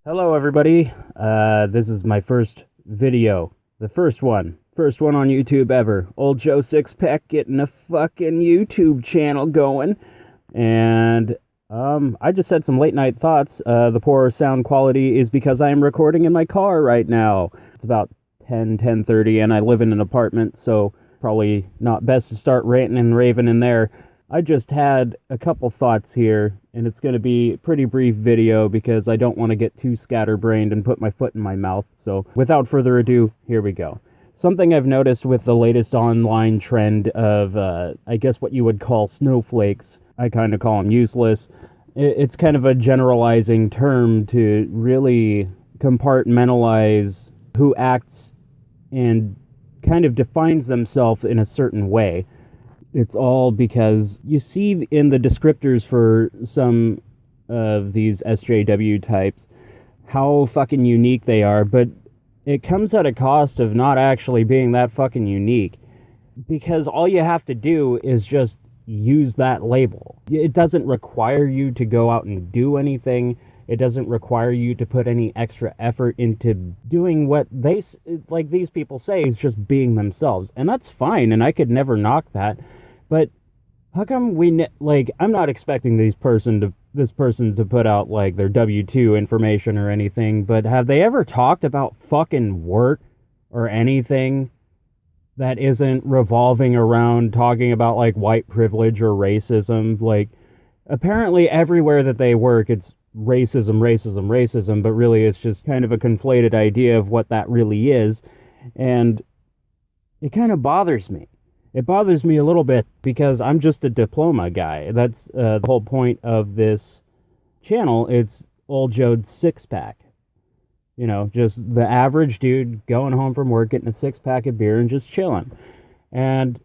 Hello, everybody. This is my first video. The first one. First one on YouTube ever. Old Joe Sixpack getting a fucking YouTube channel going. And, I just said some late night thoughts. The poor sound quality is because I am recording in my car right now. It's about 10:30, and I live in an apartment, so probably not best to start ranting and raving in there. I just had a couple thoughts here, and it's going to be a pretty brief video because I don't want to get too scatterbrained and put my foot in my mouth. So without further ado, here we go. Something I've noticed with the latest online trend of, I guess what you would call snowflakes, I kind of call them useless. It's kind of a generalizing term to really compartmentalize who acts and kind of defines themselves in a certain way. It's all because you see in the descriptors for some of these SJW types how fucking unique they are, but it comes at a cost of not actually being that fucking unique, because all you have to do is just use that label. It doesn't require you to go out and do anything. It doesn't require you to put any extra effort into doing what like these people say, is just being themselves. And that's fine, and I could never knock that. But how come I'm not expecting this person to put out like their W-2 information or anything, but have they ever talked about fucking work or anything that isn't revolving around talking about like white privilege or racism? Like, apparently everywhere that they work, it's racism, but really it's just kind of a conflated idea of what that really is. And it kind of bothers me. It bothers me a little bit because I'm just a diploma guy. That's the whole point of this channel. It's Old Joe's Six-Pack. You know, just the average dude going home from work, getting a six-pack of beer and just chilling. And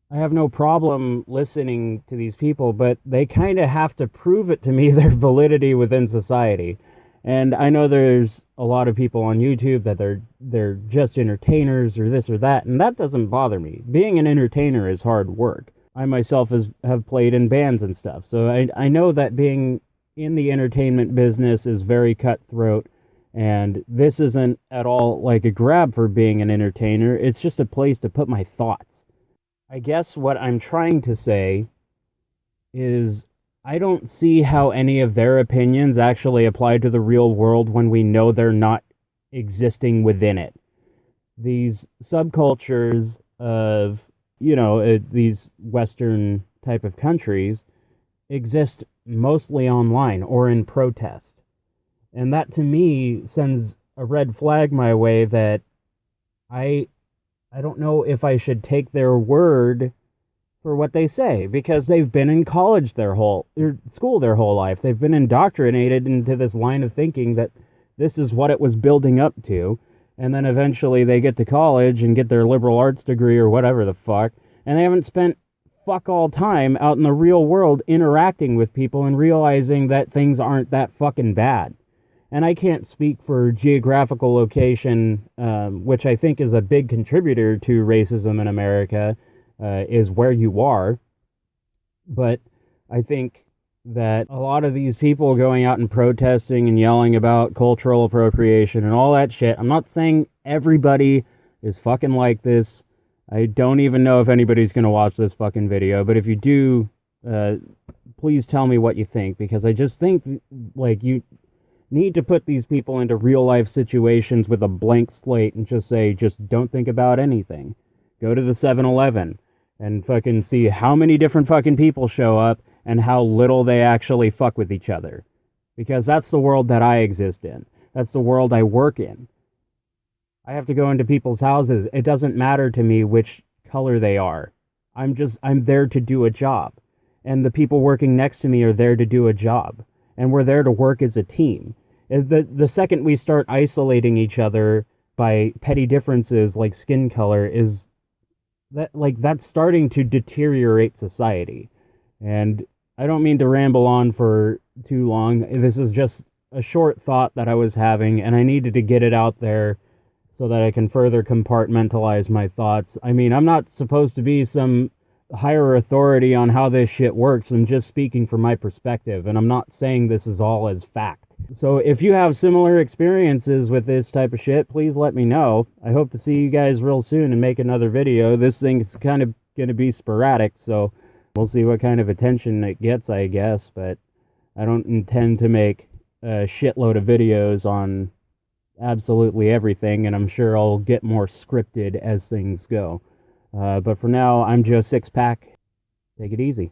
I have no problem listening to these people, but they kind of have to prove it to me, their validity within society. And I know there's a lot of people on YouTube that they're just entertainers or this or that, and that doesn't bother me. Being an entertainer is hard work. I myself have played in bands and stuff, so I know that being in the entertainment business is very cutthroat, and this isn't at all like a grab for being an entertainer. It's just a place to put my thoughts. I guess what I'm trying to say is I don't see how any of their opinions actually apply to the real world when we know they're not existing within it. These subcultures of, these Western type of countries exist mostly online or in protest. And that to me sends a red flag my way that I don't know if I should take their word for what they say, because they've been in college school their whole life. They've been indoctrinated into this line of thinking that this is what it was building up to, and then eventually they get to college and get their liberal arts degree or whatever the fuck, and they haven't spent fuck all time out in the real world interacting with people and realizing that things aren't that fucking bad. And I can't speak for geographical location, which I think is a big contributor to racism in America, is where you are. But I think that a lot of these people going out and protesting and yelling about cultural appropriation and all that shit, I'm not saying everybody is fucking like this. I don't even know if anybody's going to watch this fucking video, but if you do, please tell me what you think, because I just think like you need to put these people into real life situations with a blank slate and just say, just don't think about anything. Go to the 7-Eleven and fucking see how many different fucking people show up and how little they actually fuck with each other. Because that's the world that I exist in. That's the world I work in. I have to go into people's houses. It doesn't matter to me which color they are. I'm there to do a job. And the people working next to me are there to do a job. And we're there to work as a team. The second we start isolating each other by petty differences like skin color, that's starting to deteriorate society. And I don't mean to ramble on for too long. This is just a short thought that I was having, and I needed to get it out there so that I can further compartmentalize my thoughts. I mean, I'm not supposed to be some higher authority on how this shit works. I'm just speaking from my perspective, and I'm not saying this is all as fact. So if you have similar experiences with this type of shit, please let me know. I hope to see you guys real soon and make another video. This thing's kind of going to be sporadic, so we'll see what kind of attention it gets, I guess. But I don't intend to make a shitload of videos on absolutely everything, and I'm sure I'll get more scripted as things go. But for now, I'm Joe Sixpack. Take it easy.